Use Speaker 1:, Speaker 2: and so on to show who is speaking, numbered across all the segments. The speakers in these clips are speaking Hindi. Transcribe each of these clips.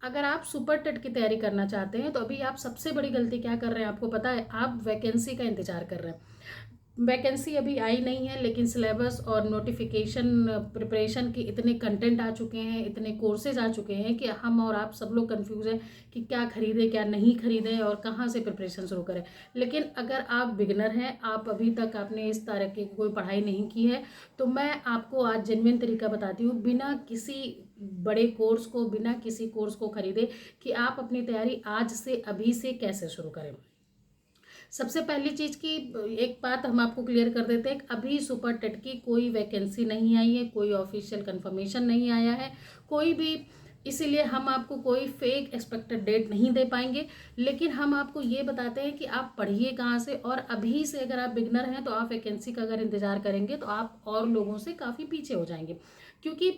Speaker 1: अगर आप सुपर टेट की तैयारी करना चाहते हैं तो अभी आप सबसे बड़ी गलती क्या कर रहे हैं आपको पता है? आप वैकेंसी का इंतजार कर रहे हैं। वैकेंसी अभी आई नहीं है, लेकिन सिलेबस और नोटिफिकेशन प्रिपरेशन के इतने कंटेंट आ चुके हैं, इतने कोर्सेज आ चुके हैं कि हम और आप सब लोग कंफ्यूज हैं कि क्या खरीदें क्या नहीं खरीदें और कहाँ से प्रिपरेशन शुरू करें। लेकिन अगर आप बिगनर हैं, आप अभी तक आपने इस तरह की कोई पढ़ाई नहीं की है, तो मैं आपको आज जेन्युइन तरीका बताती हूँ, बिना किसी बड़े कोर्स को, बिना किसी कोर्स को खरीदे, कि आप अपनी तैयारी आज से अभी से कैसे शुरू करें। सबसे पहली चीज की एक बात हम आपको क्लियर कर देते हैं, अभी सुपर टेट की कोई वैकेंसी नहीं आई है, कोई ऑफिशियल कंफर्मेशन नहीं आया है, कोई भी, इसीलिए हम आपको कोई फेक एक्सपेक्टेड डेट नहीं दे पाएंगे। लेकिन हम आपको ये बताते हैं कि आप पढ़िए कहाँ से, और अभी से अगर आप बिगनर हैं तो आप वैकेंसी का अगर इंतजार करेंगे तो आप और लोगों से काफ़ी पीछे हो जाएंगे। क्योंकि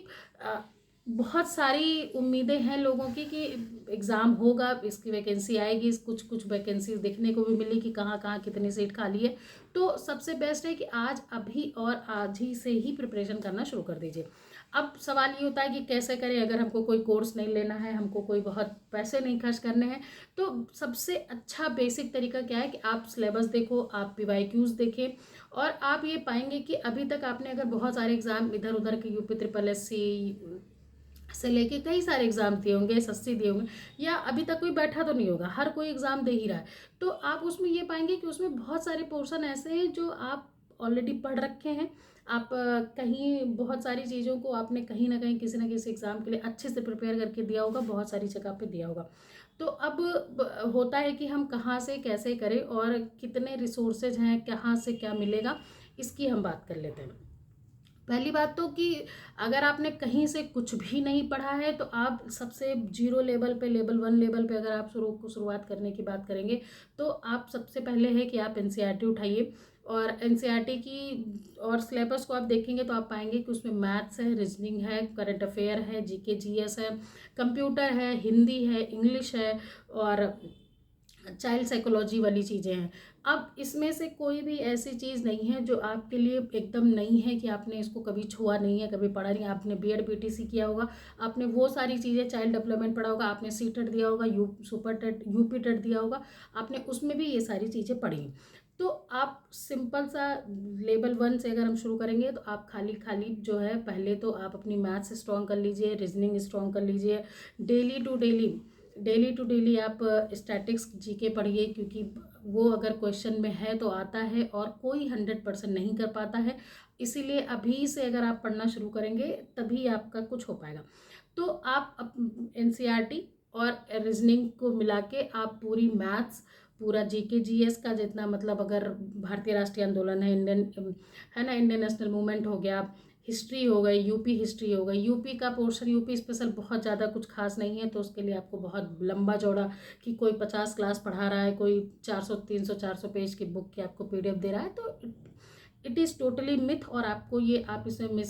Speaker 1: बहुत सारी उम्मीदें हैं लोगों की कि एग्ज़ाम होगा, इसकी वैकेंसी आएगी, कुछ कुछ वैकेंसी देखने को भी मिली कि कहाँ कहाँ कितनी सीट खाली है। तो सबसे बेस्ट है कि आज अभी और आज ही से ही प्रिपरेशन करना शुरू कर दीजिए। अब सवाल ये होता है कि कैसे करें, अगर हमको कोई कोर्स नहीं लेना है, हमको कोई बहुत पैसे नहीं खर्च करने हैं, तो सबसे अच्छा बेसिक तरीका क्या है कि आप सिलेबस देखो, आप PYQs देखें, और आप ये पाएंगे कि अभी तक आपने अगर बहुत सारे एग्जाम इधर उधर के UP SSSC से लेके कई सारे एग्जाम दिए होंगे, SSC दिए होंगे, या अभी तक कोई बैठा तो नहीं होगा, हर कोई एग्जाम दे ही रहा है, तो आप उसमें ये पाएंगे कि उसमें बहुत सारे पोर्शन ऐसे हैं जो आप ऑलरेडी पढ़ रखे हैं। आप कहीं बहुत सारी चीज़ों को आपने कहीं ना कहीं किसी ना किसी एग्जाम के लिए अच्छे से प्रिपेयर करके दिया होगा, बहुत सारी जगह पे दिया होगा। तो अब होता है कि हम कहाँ से कैसे करें और कितने रिसोर्सेज हैं, कहाँ से क्या मिलेगा, इसकी हम बात कर लेते हैं। पहली बात तो कि अगर आपने कहीं से कुछ भी नहीं पढ़ा है तो आप सबसे जीरो लेवल पे, लेवल 1 लेवल पे अगर आप शुरुआत करने की बात करेंगे, तो आप सबसे पहले है कि आप NCERT उठाइए। और NCERT की और सिलेबस को आप देखेंगे तो आप पाएंगे कि उसमें मैथ्स है, रीजनिंग है, करंट अफेयर है, GK GS है, कंप्यूटर है, हिंदी है, इंग्लिश है, और चाइल्ड साइकोलॉजी वाली चीज़ें हैं। अब इसमें से कोई भी ऐसी चीज़ नहीं है जो आपके लिए एकदम नहीं है कि आपने इसको कभी छुआ नहीं है, कभी पढ़ा नहीं है। आपने B.Ed BTC किया होगा, आपने वो सारी चीज़ें, चाइल्ड डेवलपमेंट पढ़ा होगा, आपने CTET दिया होगा, सुपर टेट, UP टेट दिया होगा, आपने उसमें भी ये सारी चीज़ें पढ़ी। तो आप सिंपल सा लेवल 1 से अगर हम शुरू करेंगे तो आप खाली खाली जो है, पहले तो आप अपनी मैथ्स स्ट्रॉन्ग कर लीजिए, रीजनिंग स्ट्रॉन्ग कर लीजिए, डेली टू डेली आप स्टैटिक्स GK पढ़िए, क्योंकि वो अगर क्वेश्चन में है तो आता है और कोई 100% नहीं कर पाता है। इसीलिए अभी से अगर आप पढ़ना शुरू करेंगे तभी आपका कुछ हो पाएगा। तो आप NCERT और रीजनिंग को मिला के आप पूरी मैथ्स, पूरा GK GS का जितना, मतलब अगर भारतीय राष्ट्रीय आंदोलन है, इंडियन है ना, इंडियन नेशनल मूवमेंट हो गया, हिस्ट्री हो गई, UP हिस्ट्री हो गई, UP का पोर्शन, UP स्पेशल बहुत ज़्यादा कुछ खास नहीं है, तो उसके लिए आपको बहुत लंबा चौड़ा, कि कोई 50 क्लास पढ़ा रहा है, कोई 400 300 400 पेज की बुक की आपको PDF दे रहा है, तो इट इज़ टोटली मिथ, और आपको ये, आप इसमें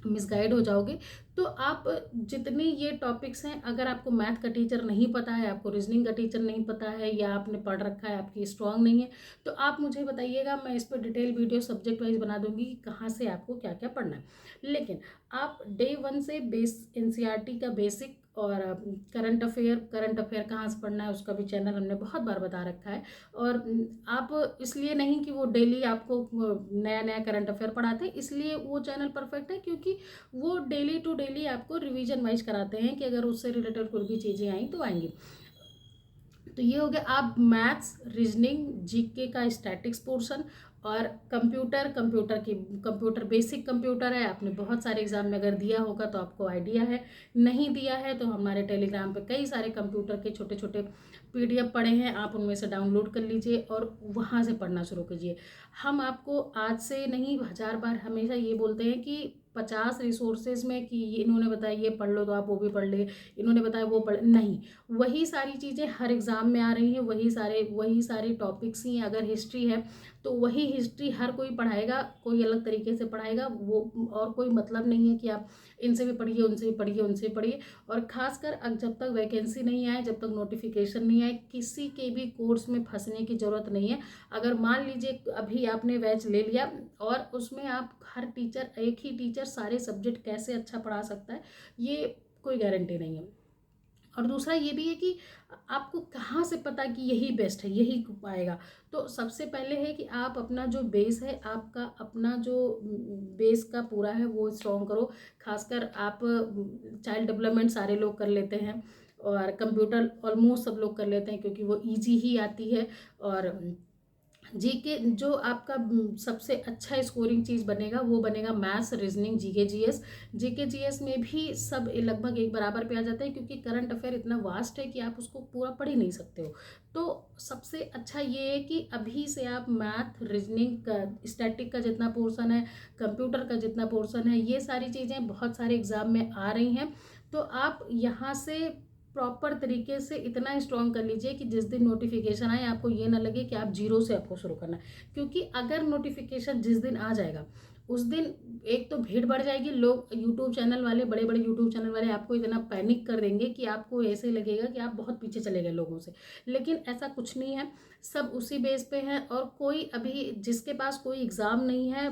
Speaker 1: मिसगाइड हो जाओगे। तो आप जितने ये टॉपिक्स हैं, अगर आपको मैथ का टीचर नहीं पता है, आपको रीजनिंग का टीचर नहीं पता है, या आपने पढ़ रखा है, आपकी स्ट्रांग नहीं है, तो आप मुझे बताइएगा, मैं इस पर डिटेल वीडियो सब्जेक्ट वाइज बना दूंगी कि कहाँ से आपको क्या क्या पढ़ना है। लेकिन आप डे 1 से NCERT का बेसिक और करंट अफेयर कहाँ से पढ़ना है उसका भी चैनल हमने बहुत बार बता रखा है। और आप इसलिए नहीं कि वो डेली आपको नया नया करंट अफेयर पढ़ाते हैं, इसलिए वो चैनल परफेक्ट है क्योंकि वो डेली टू डेली आपको रिवीजन वाइज कराते हैं कि अगर उससे रिलेटेड कोई भी चीज़ें आई तो आएंगी। तो ये हो गया, आप मैथ्स, रीजनिंग, GK का स्टैटिक्स पोर्शन, और कंप्यूटर बेसिक कंप्यूटर है, आपने बहुत सारे एग्जाम में अगर दिया होगा तो आपको आइडिया है, नहीं दिया है तो हमारे टेलीग्राम पे कई सारे कंप्यूटर के छोटे छोटे PDF पड़े हैं, आप उनमें से डाउनलोड कर लीजिए और वहाँ से पढ़ना शुरू कीजिए। हम आपको आज से नहीं, 1000 बार हमेशा ये बोलते हैं कि 50 रिसोर्सेज में कि इन्होंने बताया ये पढ़ लो तो आप वो भी पढ़ ले, इन्होंने बताया वो पढ़, नहीं, वही सारी चीज़ें हर एग्ज़ाम में आ रही हैं, वही सारे टॉपिक्स ही हैं। अगर हिस्ट्री है तो वही हिस्ट्री हर कोई पढ़ाएगा, कोई अलग तरीके से पढ़ाएगा, वो और कोई मतलब नहीं है कि आप इनसे भी पढ़िए, उनसे भी पढ़िए, उनसे भी पढ़िए। और ख़ासकर जब तक वैकेंसी नहीं आए, जब तक नोटिफिकेशन नहीं आए, किसी के भी कोर्स में फंसने की ज़रूरत नहीं है। अगर मान लीजिए अभी आपने बैच ले लिया और उसमें आप हर टीचर, एक ही टीचर सारे सब्जेक्ट कैसे अच्छा पढ़ा सकता है, ये कोई गारंटी नहीं है। और दूसरा ये भी है कि आपको कहाँ से पता कि यही बेस्ट है, यही आएगा। तो सबसे पहले है कि आप अपना जो बेस है, आपका अपना जो बेस का पूरा है वो स्ट्रॉन्ग करो। खासकर आप चाइल्ड डेवलपमेंट सारे लोग कर लेते हैं और कंप्यूटर ऑलमोस्ट सब लोग कर लेते हैं क्योंकि वो इजी ही आती है। और जीके जो आपका सबसे अच्छा स्कोरिंग चीज़ बनेगा वो बनेगा maths, reasoning, GK GS. GK GS में भी सब लगभग एक बराबर पे आ जाते हैं क्योंकि करंट अफेयर इतना वास्ट है कि आप उसको पूरा पढ़ ही नहीं सकते हो। तो सबसे अच्छा ये है कि अभी से आप मैथ, रीजनिंग का, स्टैटिक का जितना पोर्शन है, कंप्यूटर का जितना पोर्शन है, ये सारी चीज़ें बहुत सारे एग्जाम में आ रही हैं। तो आप यहाँ से प्रॉपर तरीके से इतना स्ट्रॉन्ग कर लीजिए कि जिस दिन नोटिफिकेशन आए आपको ये ना लगे कि आप जीरो से आपको शुरू करना है। क्योंकि अगर नोटिफिकेशन जिस दिन आ जाएगा उस दिन एक तो भीड़ बढ़ जाएगी, लोग यूट्यूब चैनल वाले, बड़े बड़े यूट्यूब चैनल वाले आपको इतना पैनिक कर देंगे कि आपको ऐसे लगेगा कि आप बहुत पीछे चले गए लोगों से। लेकिन ऐसा कुछ नहीं है, सब उसी बेस पे हैं। और कोई अभी जिसके पास कोई एग्ज़ाम नहीं है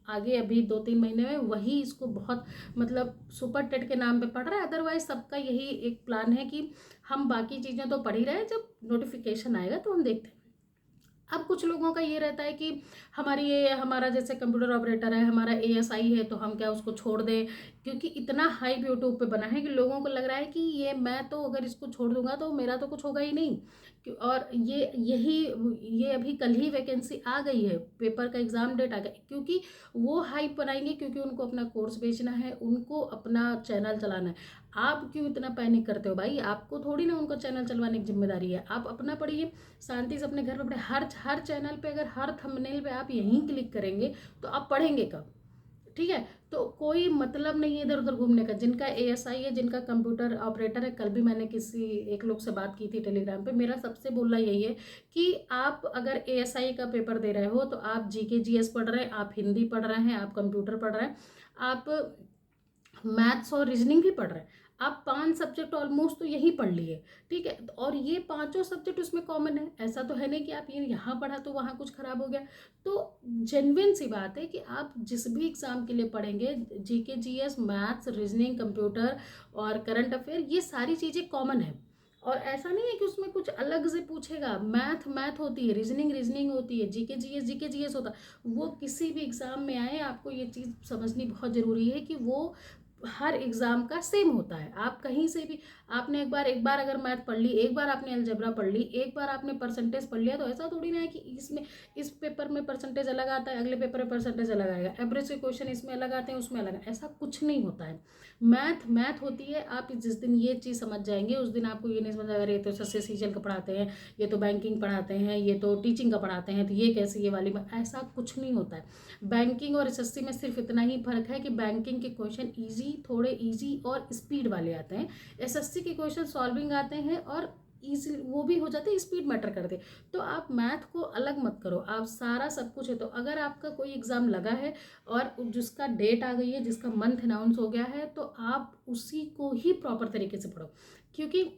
Speaker 1: आगे अभी 2-3 महीने में, वही इसको बहुत मतलब सुपर टेट के नाम पे पढ़ रहा है। अदरवाइज सबका यही एक प्लान है कि हम बाकी चीज़ें तो पढ़ ही रहे हैं, जब नोटिफिकेशन आएगा तो हम देखते हैं। अब कुछ लोगों का ये रहता है कि हमारा जैसे कंप्यूटर ऑपरेटर है, हमारा एएसआई है, तो हम क्या उसको छोड़ दें, क्योंकि इतना हाइप यूट्यूब पे बना है कि लोगों को लग रहा है कि ये मैं तो अगर इसको छोड़ दूंगा तो मेरा तो कुछ होगा ही नहीं। और ये अभी कल ही वैकेंसी आ गई है, पेपर का एग्ज़ाम डेट आ गया, क्योंकि वो हाइप बनाएंगे, क्योंकि उनको अपना कोर्स बेचना है, उनको अपना चैनल चलाना है। आप क्यों इतना पैनिक करते हो भाई? आपको थोड़ी ना उनको चैनल चलवाने की जिम्मेदारी है। आप अपना पढ़िए, शांति से अपने घर पे पढ़े। हर चैनल पे अगर हर थंबनेल पे आप यहीं क्लिक करेंगे तो आप पढ़ेंगे कब? ठीक है, तो कोई मतलब नहीं है इधर उधर घूमने का। जिनका एएसआई है, जिनका कंप्यूटर ऑपरेटर है, कल भी मैंने किसी एक लोग से बात की थी टेलीग्राम पे, मेरा सबसे बोलना यही है कि आप अगर एएसआई का पेपर दे रहे हो तो आप जीके जीएस पढ़ रहे हैं, आप हिंदी पढ़ रहे हैं, आप कंप्यूटर पढ़ रहे हैं, आप मैथ्स और रीजनिंग भी पढ़ रहे हैं, आप 5 सब्जेक्ट ऑलमोस्ट तो यही पढ़ लिए। ठीक है, और ये पांचों सब्जेक्ट उसमें कॉमन है। ऐसा तो है नहीं कि आप ये यहाँ पढ़ा तो वहाँ कुछ खराब हो गया। तो जेन्युइन सी बात है कि आप जिस भी एग्जाम के लिए पढ़ेंगे, GK GS, maths, reasoning, computer और करंट अफेयर, ये सारी चीज़ें कॉमन है। और ऐसा नहीं है कि उसमें कुछ अलग से पूछेगा। मैथ मैथ होती है, रीजनिंग रीजनिंग होती है, जीके जीएस होता है। वो किसी भी एग्जाम में आए, आपको ये चीज़ समझनी बहुत ज़रूरी है कि वो हर एग्जाम का सेम होता है। आप कहीं से भी, आपने एक बार अगर मैथ पढ़ ली, एक बार आपने अलजेब्रा पढ़ ली, एक बार आपने परसेंटेज पढ़ लिया, तो ऐसा थोड़ी ना है कि इस पेपर में परसेंटेज अलग आता है, अगले पेपर में परसेंटेज अलग आएगा, एवरेज के क्वेश्चन इसमें अलग आते हैं, उसमें अलग। ऐसा कुछ नहीं होता है। मैथ मैथ होती है। आप जिस दिन ये चीज़ समझ जाएंगे उस दिन आपको ये नहीं समझ आएगा ये तो सस्से सीजन का पढ़ाते हैं, ये तो बैंकिंग पढ़ाते हैं, ये तो टीचिंग का पढ़ाते हैं, तो ये कैसे ये वाली ऐसा कुछ नहीं होता है। बैंकिंग और एसएससी में सिर्फ इतना ही फर्क है कि बैंकिंग के क्वेश्चन थोड़े इजी और स्पीड वाले आते हैं, एसएससी के क्वेश्चन सॉल्विंग आते हैं और इजी वो भी हो जाते हैं, स्पीड मैटर करते। तो आप मैथ को अलग मत करो, आप सारा सब कुछ है। तो अगर आपका कोई एग्जाम लगा है और जिसका डेट आ गई है, जिसका मंथ अनाउंस हो गया है, तो आप उसी को ही प्रॉपर तरीके से पढ़ो। क्योंकि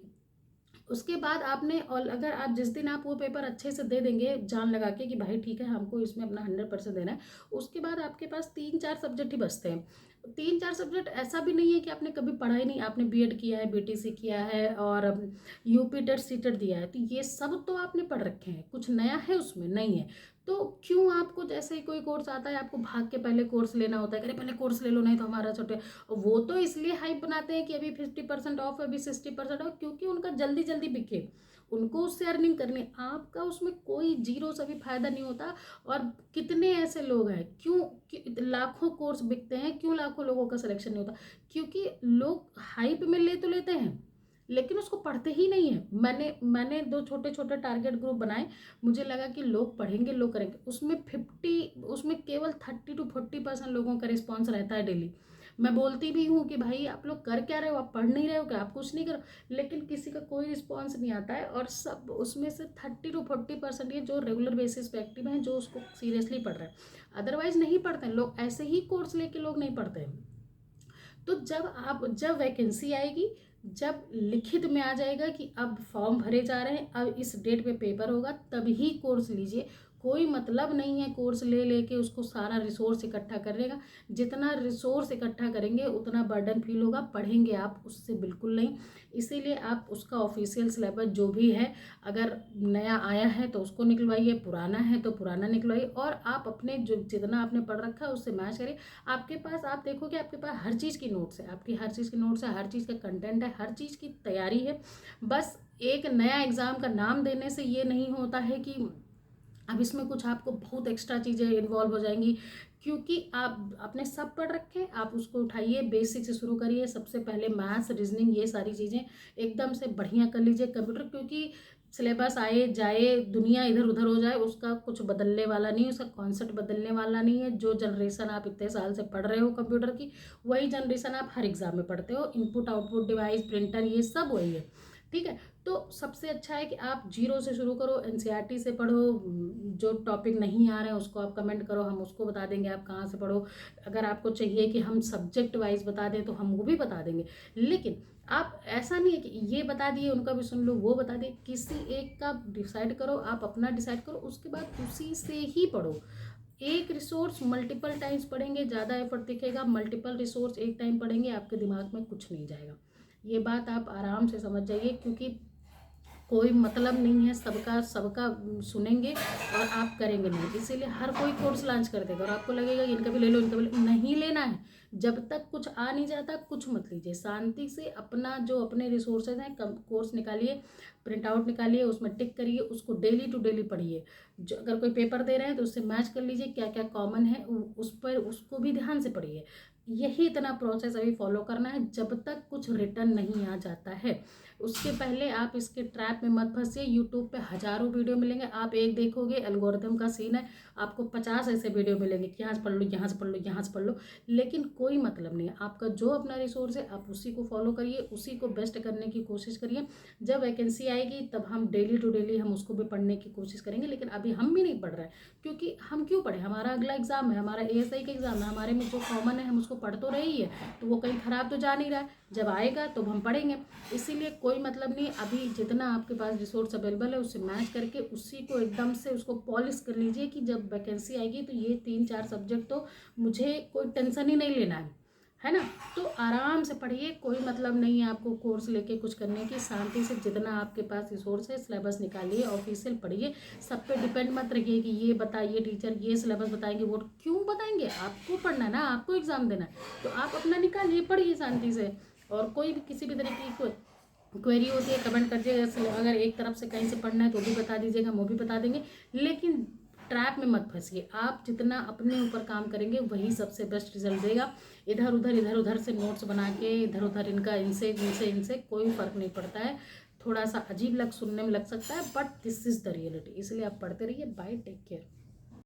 Speaker 1: उसके बाद आपने, और अगर आप जिस दिन आप वो पेपर अच्छे से दे देंगे जान लगा के कि भाई ठीक है हमको इसमें अपना 100% देना है, उसके बाद आपके पास 3-4 सब्जेक्ट ही बचते हैं। 3-4 सब्जेक्ट ऐसा भी नहीं है कि आपने कभी पढ़ा ही नहीं। आपने बीएड किया है, बीटीसी किया है और यूपी टेट सीटेट दिया है, तो ये सब तो आपने पढ़ रखे हैं, कुछ नया है उसमें नहीं है। तो क्यों आपको जैसे ही कोई कोर्स आता है आपको भाग के पहले कोर्स लेना होता है, अरे पहले कोर्स ले लो नहीं तो हमारा छोटे। वो तो इसलिए हाइप बनाते हैं कि अभी 50% ऑफ, अभी 60% ऑफ, क्योंकि उनका जल्दी जल्दी बिके, उनको उससे अर्निंग करनी। आपका उसमें कोई जीरो से भी फायदा नहीं होता। और कितने ऐसे लोग हैं, लाखों कोर्स बिकते हैं, क्यों लाखों लोगों का सिलेक्शन नहीं होता? क्योंकि लोग हाइप में ले तो लेते हैं लेकिन उसको पढ़ते ही नहीं है। मैंने 2 छोटे छोटे टारगेट ग्रुप बनाए, मुझे लगा कि लोग पढ़ेंगे, लोग करेंगे। उसमें केवल 30-40% लोगों का रिस्पॉन्स रहता है डेली। मैं बोलती भी हूँ कि भाई आप लोग कर क्या रहे हो, आप पढ़ नहीं रहे हो क्या, आप कुछ नहीं करो, लेकिन किसी का कोई रिस्पॉन्स नहीं आता है। और सब उसमें से 30-40% ये जो रेगुलर बेसिस पे एक्टिव हैं, जो उसको सीरियसली पढ़ रहे हैं, अदरवाइज नहीं पढ़ते हैं लोग, ऐसे ही कोर्स लेके लोग नहीं पढ़ते हैं। तो जब वैकेंसी आएगी, जब लिखित में आ जाएगा कि अब फॉर्म भरे जा रहे हैं, अब इस डेट पे पेपर होगा, तभी कोर्स लीजिए। कोई मतलब नहीं है कोर्स ले लेके उसको सारा रिसोर्स इकट्ठा करने का। जितना रिसोर्स इकट्ठा करेंगे उतना बर्डन फील होगा, पढ़ेंगे आप उससे बिल्कुल नहीं। इसीलिए आप उसका ऑफिशियल सिलेबस जो भी है, अगर नया आया है तो उसको निकलवाइए, पुराना है तो पुराना निकलवाइए, और आप अपने जो जितना आपने पढ़ रखा है उससे मैच करिए। आपके पास, आप देखोगे आपके पास हर चीज़ की नोट्स है, आपकी हर चीज़ की नोट्स है, हर चीज़ का कंटेंट है, हर चीज़ की तैयारी है। बस एक नया एग्ज़ाम का नाम देने से ये नहीं होता है कि अब इसमें कुछ आपको बहुत एक्स्ट्रा चीज़ें इन्वॉल्व हो जाएंगी, क्योंकि आप आपने सब पढ़ रखे हैं। आप उसको उठाइए, बेसिक से शुरू करिए। सबसे पहले मैथ्स, रीजनिंग, ये सारी चीज़ें एकदम से बढ़िया कर लीजिए। कंप्यूटर, क्योंकि सिलेबस आए जाए, दुनिया इधर उधर हो जाए, उसका कुछ बदलने वाला नहीं है, उसका कॉन्सेप्ट बदलने वाला नहीं है। जो जनरेशन आप इतने साल से पढ़ रहे हो कंप्यूटर की, वही जनरेशन आप हर एग्जाम में पढ़ते हो। इनपुट आउटपुट डिवाइस, प्रिंटर, ये सब वही है। ठीक है, तो सबसे अच्छा है कि आप जीरो से शुरू करो, एनसीईआरटी से पढ़ो। जो टॉपिक नहीं आ रहे हैं उसको आप कमेंट करो, हम उसको बता देंगे आप कहाँ से पढ़ो। अगर आपको चाहिए कि हम सब्जेक्ट वाइज बता दें तो हम वो भी बता देंगे। लेकिन आप ऐसा नहीं है कि ये बता दिए उनका भी सुन लो, वो बता दिए, किसी एक का डिसाइड करो, आप अपना डिसाइड करो, उसके बाद उसी से ही पढ़ो। एक रिसोर्स मल्टीपल टाइम्स पढ़ेंगे ज़्यादा एफर्ट दिखेगा, मल्टीपल रिसोर्स एक टाइम पढ़ेंगे आपके दिमाग में कुछ नहीं जाएगा। ये बात आप आराम से समझ जाइए, क्योंकि कोई मतलब नहीं है, सबका सबका सुनेंगे और आप करेंगे नहीं। इसीलिए हर कोई कोर्स लॉन्च कर देगा और आपको लगेगा कि इनका भी ले लो, इनका भी नहीं लेना है। जब तक कुछ आ नहीं जाता कुछ मत लीजिए, शांति से अपना जो अपने रिसोर्सेज हैं कोर्स निकालिए, प्रिंट आउट निकालिए, उसमें टिक करिए, उसको डेली टू डेली पढ़िए। जो अगर कोई पेपर दे रहे हैं तो उससे मैच कर लीजिए, क्या क्या कॉमन है उस पर, उसको भी ध्यान से पढ़िए। यही इतना प्रोसेस अभी फॉलो करना है जब तक कुछ रिटर्न नहीं आ जाता है। उसके पहले आप इसके ट्रैप में मत फंसिए। यूट्यूब पे हजारों वीडियो मिलेंगे, आप एक देखोगे, एल्गोरिथम का सीन है, आपको 50 ऐसे वीडियो मिलेंगे कि यहाँ से पढ़ लो, यहाँ से पढ़ लो, यहाँ से पढ़ लो, लेकिन कोई मतलब नहीं है। आपका जो अपना रिसोर्स है आप उसी को फॉलो करिए, उसी को बेस्ट करने की कोशिश करिए। जब वैकेंसी आएगी तब हम डेली टू डेली हम उसको भी पढ़ने की कोशिश करेंगे, लेकिन अभी हम भी नहीं पढ़ रहे हैं, क्योंकि हम क्यों पढ़े, हमारा अगला एग्जाम है, हमारा एएसआई का एग्जाम है, हमारे में जो कॉमन है हम उसको पढ़ तो रही है, तो वो कहीं खराब तो जा नहीं रहा है। जब आएगा तो हम पढ़ेंगे। इसीलिए कोई मतलब नहीं, अभी जितना आपके पास रिसोर्स अवेलेबल है उससे मैच करके उसी को एकदम से उसको पॉलिश कर लीजिए कि जब वैकेंसी आएगी तो ये 3-4 सब्जेक्ट तो मुझे कोई टेंशन ही नहीं लेना है ना। तो आराम से पढ़िए, कोई मतलब नहीं है आपको कोर्स लेके कुछ करने की। शांति से जितना आपके पास रिसोर्स है सिलेबस निकालिए, ऑफिशियल पढ़िए। सब पे डिपेंड मत रखिए कि ये बताइए टीचर, ये सिलेबस बताएंगे, वो क्यों बताएंगे, आपको पढ़ना है ना, आपको एग्जाम देना है, तो आप अपना निकालिए, पढ़िए शांति से। और कोई भी किसी भी तरीके की क्वेरी होती है कमेंट कर दीजिएगा, अगर एक तरफ से कहीं से पढ़ना है तो भी बता दीजिएगा, हम वो भी बता देंगे। लेकिन ट्रैप में मत फंसिए, आप जितना अपने ऊपर काम करेंगे वही सबसे बेस्ट रिजल्ट देगा। इधर उधर से नोट्स बना के इधर उधर इनका इनसे इनसे इनसे कोई फर्क नहीं पड़ता है। थोड़ा सा अजीब सुनने में लग सकता है, but this is the reality. इसलिए आप पढ़ते रहिए। Bye, take care.